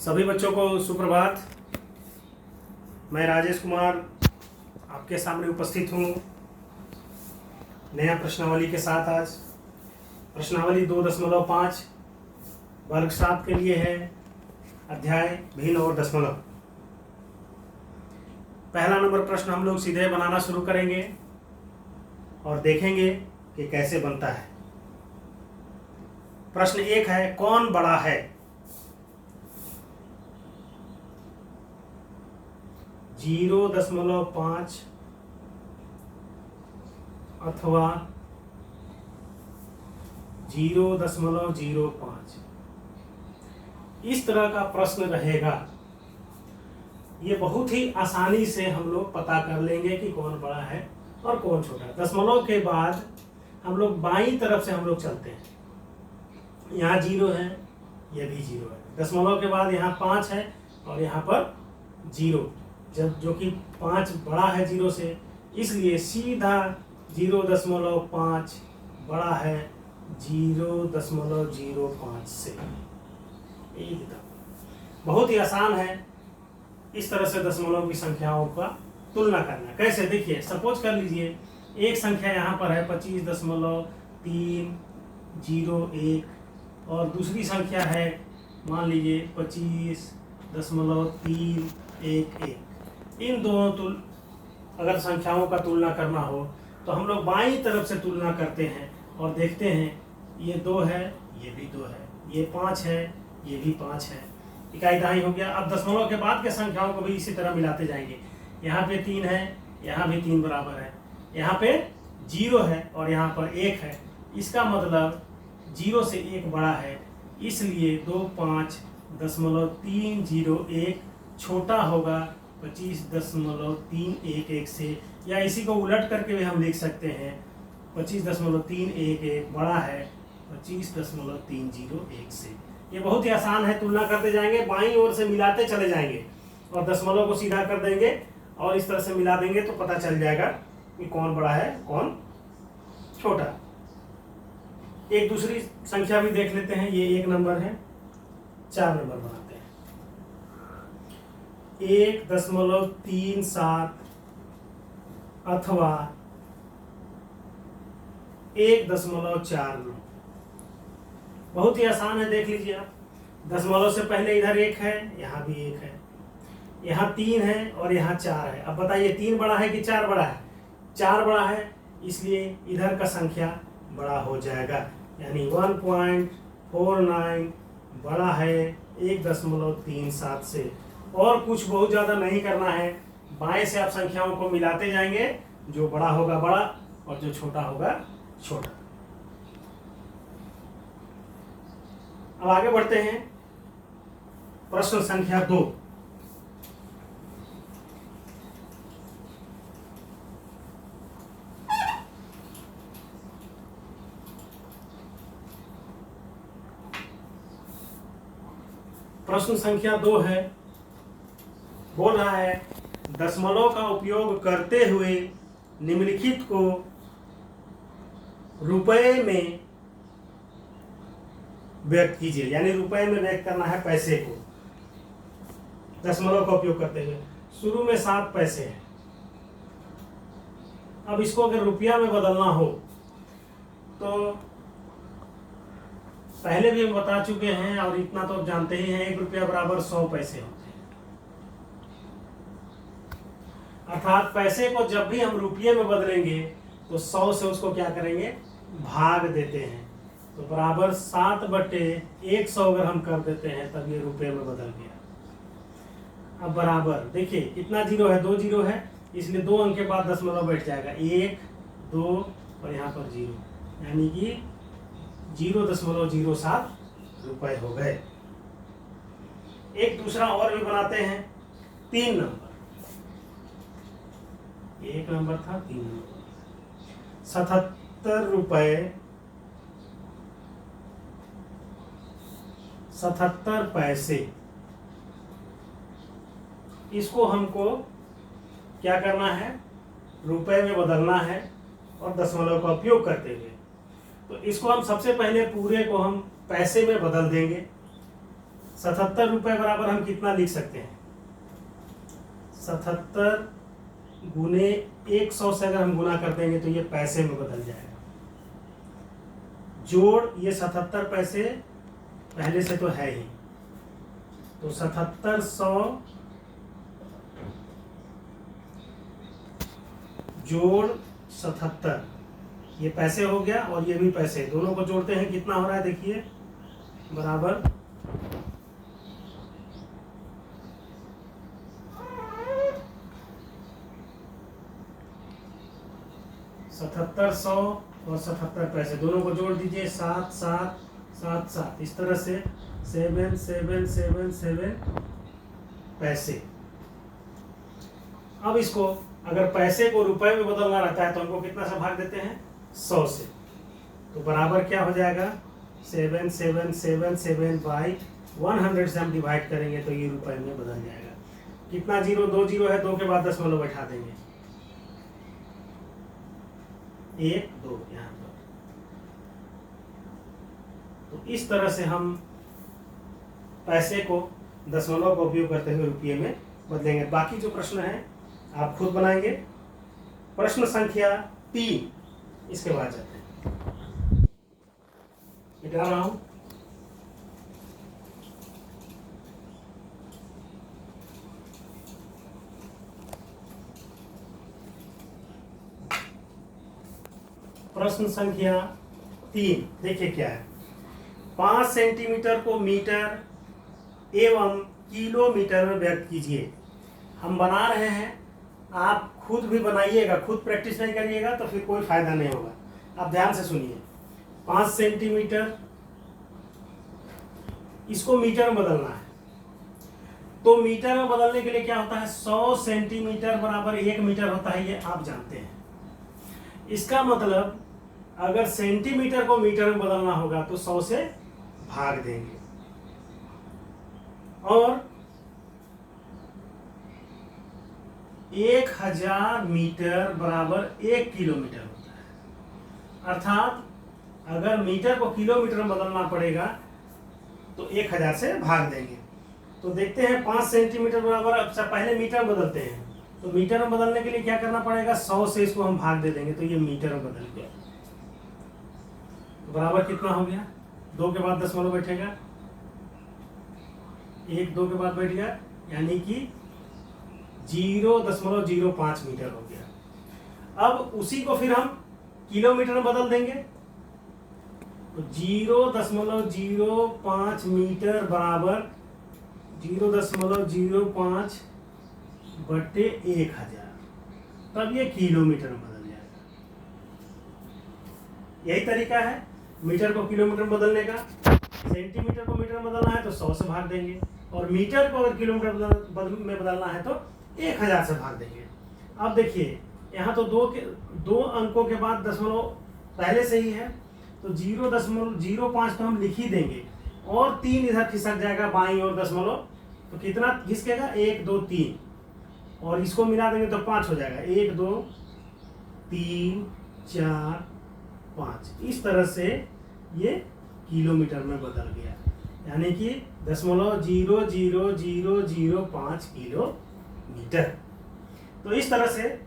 सभी बच्चों को सुप्रभात। मैं राजेश कुमार आपके सामने उपस्थित हूँ नया प्रश्नावली के साथ। आज प्रश्नावली 2.5 वर्ग 7 के लिए है, अध्याय भिन्न और दशमलव। पहला नंबर प्रश्न हम लोग सीधे बनाना शुरू करेंगे और देखेंगे कि कैसे बनता है। प्रश्न 1 है, कौन बड़ा है? 0.5 अथवा 0.05 इस तरह का प्रश्न रहेगा। ये बहुत ही आसानी से हम लोग पता कर लेंगे कि कौन बड़ा है और कौन छोटा है। दशमलव के बाद हम लोग बाईं तरफ से हम लोग चलते हैं। यहाँ 0 है, ये भी 0 है। दशमलव के बाद यहाँ 5 है और यहाँ पर 0, जब जो कि 5 बड़ा है 0 से, इसलिए सीधा 0.5 बड़ा है 0.05 से। बहुत ही आसान है इस तरह से दशमलव की संख्याओं का तुलना करना। कैसे? देखिए, सपोज कर लीजिए एक संख्या यहाँ पर है 25.301 और दूसरी संख्या है मान लीजिए 25.311। इन दोनों अगर संख्याओं का तुलना करना हो तो हम लोग बाईं तरफ से तुलना करते हैं और देखते हैं ये 2 है, ये भी 2 है, ये 5 है, ये भी 5 है। इकाई दहाई हो गया। अब दशमलव के बाद के संख्याओं को भी इसी तरह मिलाते जाएंगे। यहाँ पे 3 है, यहाँ भी 3 बराबर है, यहाँ पे 0 है और यहाँ पर 1 है। इसका मतलब 0 से 1 बड़ा है, इसलिए 25.301 छोटा होगा 25.311 से। या इसी को उलट करके भी हम लिख सकते हैं 25.311 बड़ा है 25.301 से। ये बहुत ही आसान है, तुलना करते जाएंगे, बाईं ओर से मिलाते चले जाएंगे और दशमलव को सीधा कर देंगे और इस तरह से मिला देंगे तो पता चल जाएगा कि कौन बड़ा है कौन छोटा। एक दूसरी संख्या भी देख लेते हैं। ये 1 नंबर है, 4 नंबर बनाते हैं। 1.37 अथवा 1.49। बहुत ही आसान है, देख लीजिए आप। दशमलव से पहले इधर 1 है, यहाँ भी 1 है, यहाँ 3 है और यहाँ 4 है। अब बताइए 3 बड़ा है कि 4 बड़ा है? 4 बड़ा है, इसलिए इधर का संख्या बड़ा हो जाएगा, यानी 1.49 बड़ा है 1.37 से। और कुछ बहुत ज़्यादा नहीं करना है, बाएं से आप संख्याओं को मिलाते जाएंगे, जो बड़ा होगा बड़ा और जो छोटा होगा छोटा। अब आगे बढ़ते हैं। प्रश्न संख्या 2। प्रश्न संख्या 2 है, बोल रहा है दशमलव का उपयोग करते हुए निम्नलिखित को रुपए में व्यक्त कीजिए। यानी रुपए में व्यक्त करना है पैसे को, दशमलव का उपयोग करते हुए। शुरू में 7 पैसे हैं। अब इसको अगर रुपया में बदलना हो तो पहले भी हम बता चुके हैं और इतना तो जानते ही हैं, 1 रुपया बराबर 100 पैसे होते हैं। अर्थात पैसे को जब भी हम रुपये में बदलेंगे तो 100 से उसको क्या करेंगे? भाग देते हैं। तो बराबर 7/100 अगर हम कर देते हैं तब ये रुपये में बदल गया। अब बराबर देखिए कितना 0 है, 2 0 है, इसलिए 2 अंक के बाद दशमलव बैठ जाएगा, 1 2 और यहाँ पर 0, यानी कि 0.07 रुपए हो गए। एक दूसरा और भी बनाते हैं। 3 नंबर, 1 नंबर था, 3 नंबर, 77 रुपए 77 पैसे। इसको हमको क्या करना है? रुपए में बदलना है और दशमलव का उपयोग करते हुए। तो इसको हम सबसे पहले पूरे को हम पैसे में बदल देंगे। 77 रुपये बराबर हम कितना लिख सकते हैं? 77 गुने 100 से अगर हम गुना कर देंगे तो ये पैसे में बदल जाएगा। जोड़ ये 77 पैसे पहले से तो है ही, तो 7700 जोड़ 77 ये पैसे हो गया और ये भी पैसे, दोनों को जोड़ते हैं कितना हो रहा है देखिए, बराबर 7700 और 77 पैसे, दोनों को जोड़ दीजिए 7777, इस तरह से 7777 पैसे। अब इसको अगर पैसे को रुपए में बदलना रहता है तो हमको कितना से भाग देते हैं? 100 से। तो बराबर क्या हो जाएगा? 7777 बाई 100 से हम डिवाइड करेंगे तो ये रुपए में बदल जाएगा। कितना जीरो? 2 जीरो है, 2 के बाद दशमलव बैठा देंगे, 1 2 यहाँ पर। तो इस तरह से हम पैसे को दशमलव का उपयोग करते हुए रुपये में बदलेंगे। बाकी जो प्रश्न है आप खुद बनाएंगे। प्रश्न संख्या 3, इसके बाद जाते हैं, मिटा रहा हूं। प्रश्न संख्या 3 देखिए क्या है। 5 सेंटीमीटर को मीटर एवं किलोमीटर में व्यक्त कीजिए। हम बना रहे हैं, आप खुद भी बनाइएगा, खुद प्रैक्टिस नहीं करिएगा तो फिर कोई फायदा नहीं होगा। आप ध्यान से सुनिए। 5 सेंटीमीटर, इसको मीटर में बदलना है, तो मीटर में बदलने के लिए क्या होता है? 100 सेंटीमीटर बराबर 1 मीटर होता है, ये आप जानते हैं। इसका मतलब अगर सेंटीमीटर को मीटर में बदलना होगा तो 100 से भाग देंगे, और 1000 मीटर बराबर 1 किलोमीटर होता है। अर्थात अगर मीटर को किलोमीटर में बदलना पड़ेगा तो 1000 से भाग देंगे। तो देखते हैं 5 सेंटीमीटर बराबर, अच्छा पहले मीटर में बदलते हैं। तो मीटर में बदलने के लिए क्या करना पड़ेगा? 100 से इसको हम भाग दे देंगे तो ये मीटर में बदल गया। तो बराबर कितना हो गया? 2 के बाद दशमलव बैठेगा, 1 2 के बाद बैठ गया, यानी कि 0.05 मीटर हो गया। अब उसी को फिर हम किलोमीटर में बदल देंगे, तो 0.05 मीटर बराबर 0.05 बटे 1000, तब ये किलोमीटर में बदल जाएगा। यही तरीका है मीटर को किलोमीटर में बदलने का। सेंटीमीटर को मीटर में बदलना है तो 100 से भाग देंगे, और मीटर को अगर किलोमीटर में बदलना है तो 1000 से भाग देंगे। अब देखिए यहाँ तो 2 अंकों के बाद दशमलव पहले से ही है, तो 0.05 तो हम लिख ही देंगे, और 3 इधर खिसक जाएगा बाईं ओर दशमलव, तो कितना खिसकेगा? 1 2 3, और इसको मिला देंगे तो 5 हो जाएगा। 1 2 3 4 5, इस तरह से ये किलोमीटर में बदल गया, यानी कि 0.0005 किलोमीटर। तो इस तरह से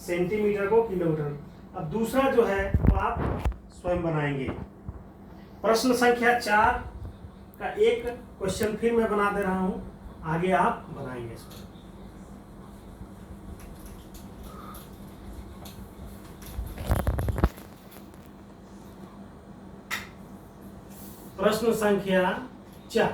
सेंटीमीटर को किलोमीटर। अब दूसरा जो है वो आप स्वयं बनाएंगे। प्रश्न संख्या 4 का एक क्वेश्चन फिर मैं बना दे रहा हूं, आगे आप बनाएंगे स्वयं। प्रश्न संख्या 4,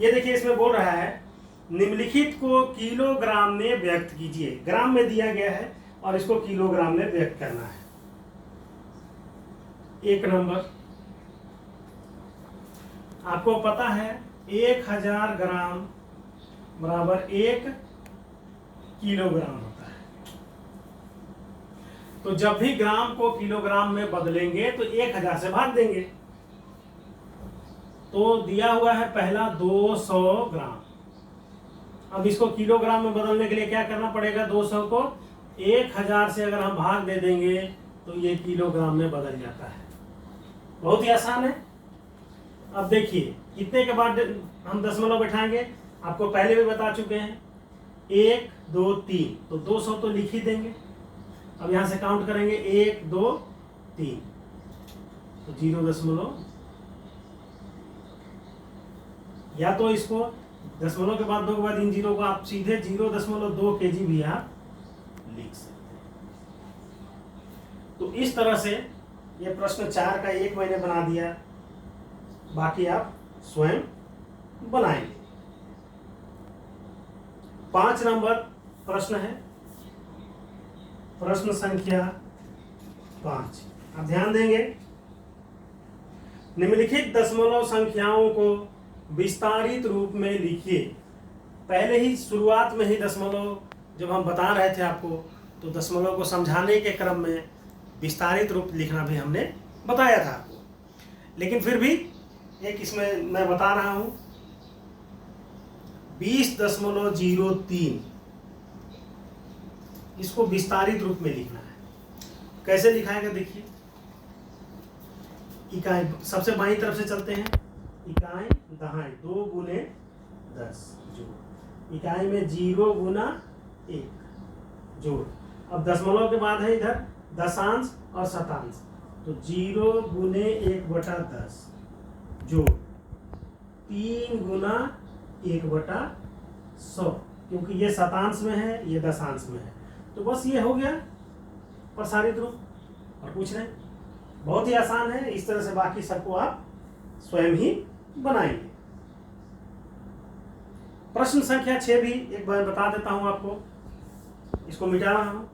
ये देखिए इसमें बोल रहा है निम्नलिखित को किलोग्राम में व्यक्त कीजिए। ग्राम में दिया गया है और इसको किलोग्राम में व्यक्त करना है। 1 नंबर, आपको पता है 1000 ग्राम बराबर 1 किलोग्राम होता है। तो जब भी ग्राम को किलोग्राम में बदलेंगे तो 1000 से भाग देंगे। तो दिया हुआ है पहला 200 ग्राम। अब इसको किलोग्राम में बदलने के लिए क्या करना पड़ेगा? 200 को 1000 से अगर हम भाग दे देंगे तो ये किलोग्राम में बदल जाता है। बहुत ही आसान है। अब देखिए कितने के बाद हम दशमलव बैठाएंगे, आपको पहले भी बता चुके हैं, 1 2 3, तो 200 तो लिख ही देंगे। अब यहाँ से काउंट करेंगे 1 2 3, तो 0 या तो इसको दशमलव के बाद 2 के बाद इन जीरो को आप सीधे 0.2 kg भी आप लिख सकते हैं। तो इस तरह से ये प्रश्न 4 का 1 मैंने बना दिया, बाकी आप स्वयं बनाएंगे। 5 नंबर प्रश्न है, प्रश्न संख्या 5। आप ध्यान देंगे, निम्नलिखित दशमलव संख्याओं को विस्तारित रूप में लिखिए। पहले ही शुरुआत में ही दशमलव जब हम बता रहे थे आपको, तो दशमलव को समझाने के क्रम में विस्तारित रूप लिखना भी हमने बताया था आपको, लेकिन फिर भी एक इसमें मैं बता रहा हूं, 20.03, इसको विस्तारित रूप में लिखना है। कैसे लिखाएगा देखिए, इकाई सबसे बाईं तरफ से चलते हैं, इकाई दहाई 2 गुने 10 जोड़, इकाई में 0 गुना 1 जोड़। अब दशमलव के बाद है इधर दशांश और शतांश, तो 0 गुने 1/10 जोड़ 3 गुना 1/100, क्योंकि ये शतांश में है ये दशांश में है, तो बस ये हो गया प्रसारित रूप। और पूछ रहे हैं, बहुत ही आसान है, इस तरह से बाकी सबको आप स्वयं ही बनाएंगे। प्रश्न संख्या 6 भी एक बार बता देता हूं आपको, इसको मिटा रहा हूं।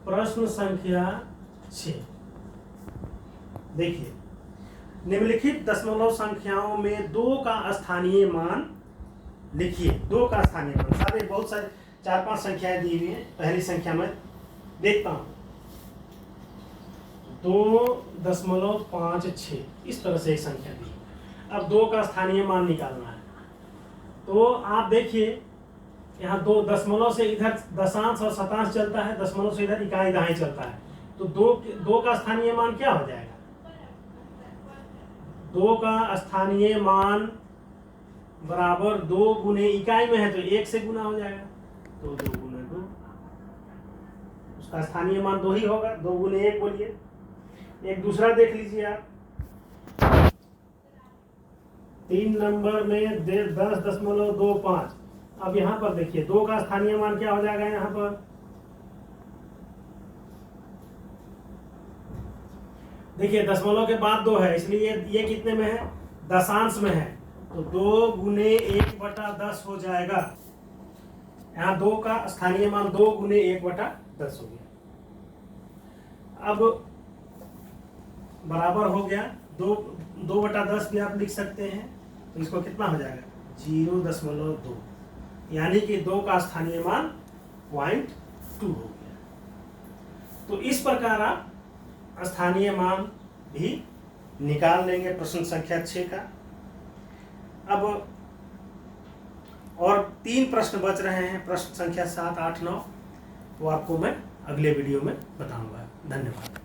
प्रश्न संख्या 6 देखिए, निम्नलिखित दशमलव संख्याओं में 2 का स्थानीय मान लिखिए। 2 का स्थानीय मान, सारे बहुत सारे 4-5 संख्याएं दी हुई हैं। पहली संख्या में देखता हूं, 2.56, इस तरह से एक संख्या दी। अब 2 का स्थानीय मान निकालना है, तो आप देखिए यहाँ 2 दशमलव से इधर दशांश और शतांश चलता है, दशमलव से इधर इकाई दहाई चलता है, तो 2 का स्थानीय मान क्या हो जाएगा? 2 का स्थानीय मान बराबर 2 गुने इकाई में है तो 1 से गुना हो जाएगा, तो 2 गुना 2, उसका स्थानीय मान 2 ही होगा। 2 गुने 1 बोलिए। एक दूसरा देख लीजिए आप, 3 नंबर में 10.25। अब यहाँ पर देखिए 2 का स्थानीय मान क्या हो जाएगा? यहाँ पर देखिए दशमलव के बाद 2 है, इसलिए ये कितने में है? दशांश में है, तो 2 गुने 1/10 हो जाएगा। यहाँ 2 का स्थानीय मान 2 गुने 1/10 हो गया। अब बराबर हो गया 2/10 भी आप लिख सकते हैं, तो इसको कितना हो जाएगा? 0.2, यानी कि 2 का स्थानीय मान 0.2 हो गया। तो इस प्रकार आप स्थानीय मान भी निकाल लेंगे प्रश्न संख्या 6 का। अब और 3 प्रश्न बच रहे हैं, प्रश्न संख्या 7, 8, 9, वो आपको मैं अगले वीडियो में बताऊंगा। धन्यवाद।